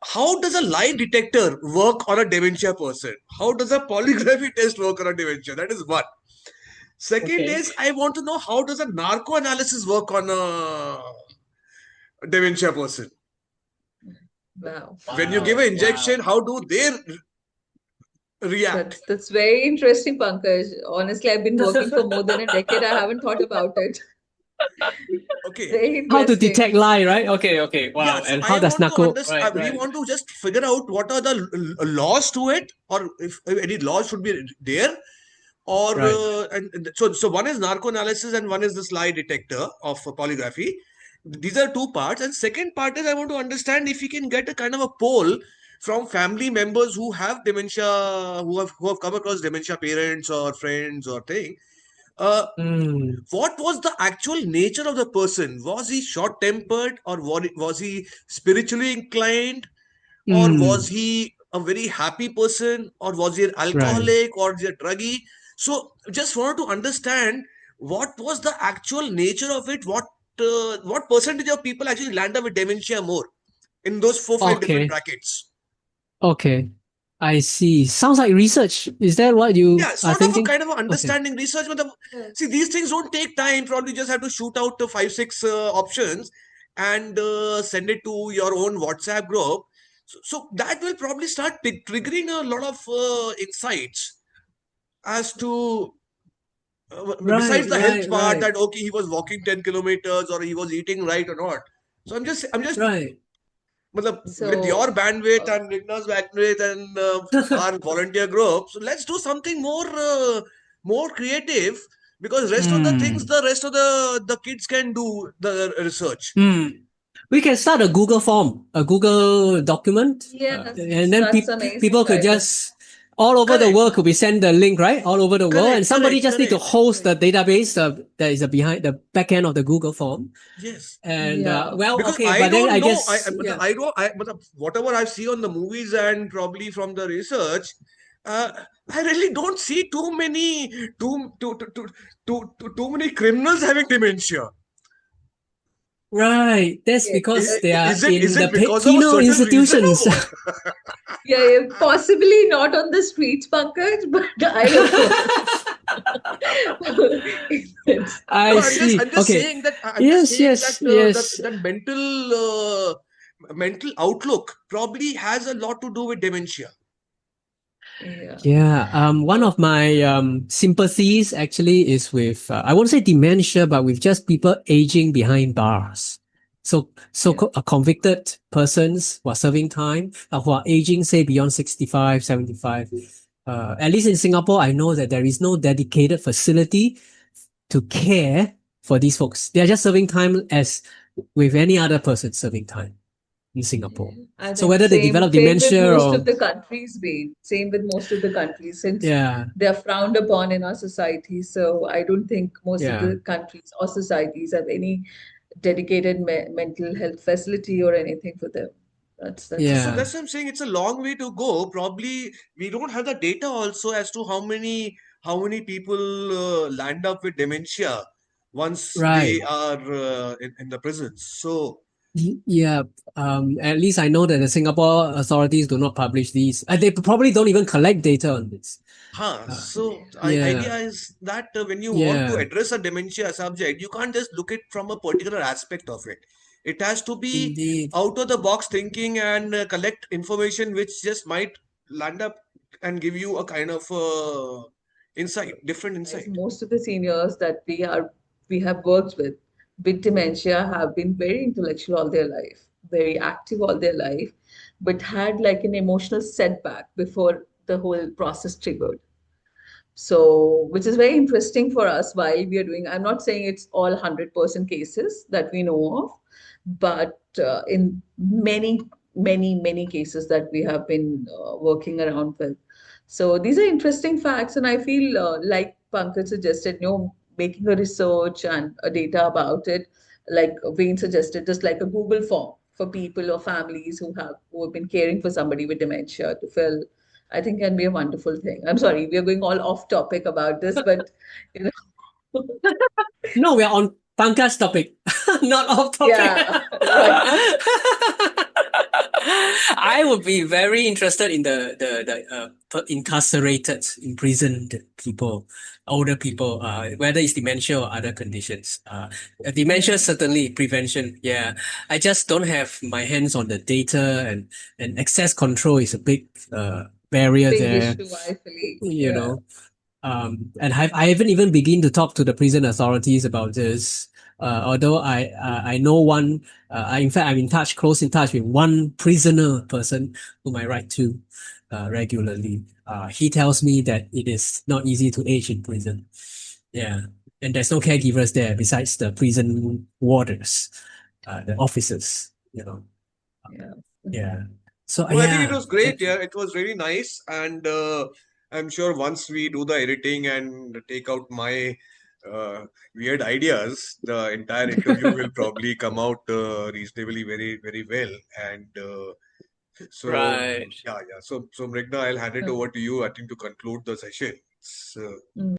how does a lie detector work on a dementia person? How does a polygraphy test work on a dementia? That is one. Second Okay. is, I want to know how does a narco analysis work on a dementia person? Wow. When you give an injection, how do they react? That's very interesting, Pankaj. Honestly, I've been working for more than a decade. I haven't thought about it. Okay. Very How to interesting. detect lie, right? Okay, okay. Yeah, Wow. so And how I does want to narco? understand. Right, We right. want to just figure out what are the laws to it, or if any laws should be there, or Right. so one is narco analysis and one is this lie detector of polygraphy. These are two parts, and second part is I want to understand if we can get a kind of a poll from family members who have dementia, who have come across dementia parents or friends or thing. Uh, Mm, what was the actual nature of the person? Was he short tempered, or was he spiritually inclined, or was mm, he a very happy person, or was he an right. alcoholic, or was he a druggie? So just wanted to understand what was the actual nature of it. What percentage of people actually land up with dementia more in those 4 5 different Okay. brackets? Okay. I see. Sounds like research. Is that what you Yeah, are sort of a thinking? kind of a Okay. understanding research. See, Yes. these things don't take time. Probably just have to shoot out the 5 6 options and send it to your own WhatsApp group. So that will probably start triggering a lot of insights as to besides Right, the health right, part, right, that okay, he was walking 10 kilometers or he was eating right or not. So I'm just right. with your So, bandwidth uh, and Rigna's bandwidth and our volunteer group, so let's do something more creative, because rest of the things, Hmm. the rest of the kids can do the research. Hmm. We can start a Google form, a Google document, and yes, then that's amazing people could idea. just all over the Correct, world could be sent the link, right? All over the world, and correct, somebody correct, just need to correct. host the database that is behind the back end of the Google form. Yes, And Yeah. well, because okay, I but then don't I know. guess yeah. I don't. Whatever I see on the movies and probably from the research, uh, I really don't see too many criminals having dementia. Right. That's Yes. because they are Is it in the because of a penal certain reason institutions. or what? Yeah, yeah, possibly not on the streets, Pankaj, but I don't know. It's- No, I see. I'm just Okay. saying that Yes, yes, yes. that mental outlook probably has a lot to do with dementia. yeah. Yeah, one of my sympathies actually is with I won't say dementia, but with just people aging behind bars. So Yeah. convicted persons who are serving time, who are aging, say beyond 65, 75. At least in Singapore, I know that there is no dedicated facility to care for these folks. They are just serving time as with any other person serving time in Singapore. I So think whether they same develop same with dementia most of or the countries, we same with most of the countries since yeah, they are frowned upon in our society. So I don't think most of yeah. the countries or societies have any dedicated mental health facility or anything for them. That's So, the so Yeah. thing. that's what I'm saying. It's a long way to go. Probably we don't have the data also as to how many people land up with dementia once they Right. are in the prisons. So, Yeah. At least I know that the Singapore authorities do not publish these. They probably don't even collect data on this. Uh, so yeah. idea is that when you want to Yeah. address a dementia subject, you can't just look it from a particular aspect of it. It has to be Indeed. out of the box thinking and collect information which just might land up and give you a kind of insight, different Guys, insight. most of the seniors that we have worked with dementia have been very intellectual all their life, very active all their life, but had like an emotional setback before the whole process triggered. So, which is very interesting for us while we are doing. I'm not saying it's all 100% cases that we know of, but in many cases that we have been working around with. So, these are interesting facts, and I feel like Pankaj suggested, making a research and a data about it, like Wayne suggested, just like a Google form for people or families who have been caring for somebody with dementia to fill. I think can be a wonderful thing. I'm sorry, we are going all off topic about this, but you know, No, we are on Pankaj topic, not off topic. yeah, right. I would be very interested in the incarcerated, imprisoned people, older people, whether it's dementia or other conditions. Dementia, certainly prevention. Yeah, I just don't have my hands on the data, and access control is a big barrier Big there. issue, I believe. You Yeah. know, and I haven't even begin to talk to the prison authorities about this. Although I know one, in fact, I'm close in touch with one prisoner person whom I write to regularly. He tells me that it is not easy to age in prison. Yeah, and there's no caregivers there besides the prison warders, the officers. Yeah. Yeah. So No, I think it yeah, was great. Yeah, it was really nice. And I'm sure once we do the editing and take out my weird ideas, the entire interview will probably come out reasonably very, very well. And so, right. yeah, yeah. So Mrigna, I'll hand it over to you, I think, to conclude the session. So, Mm.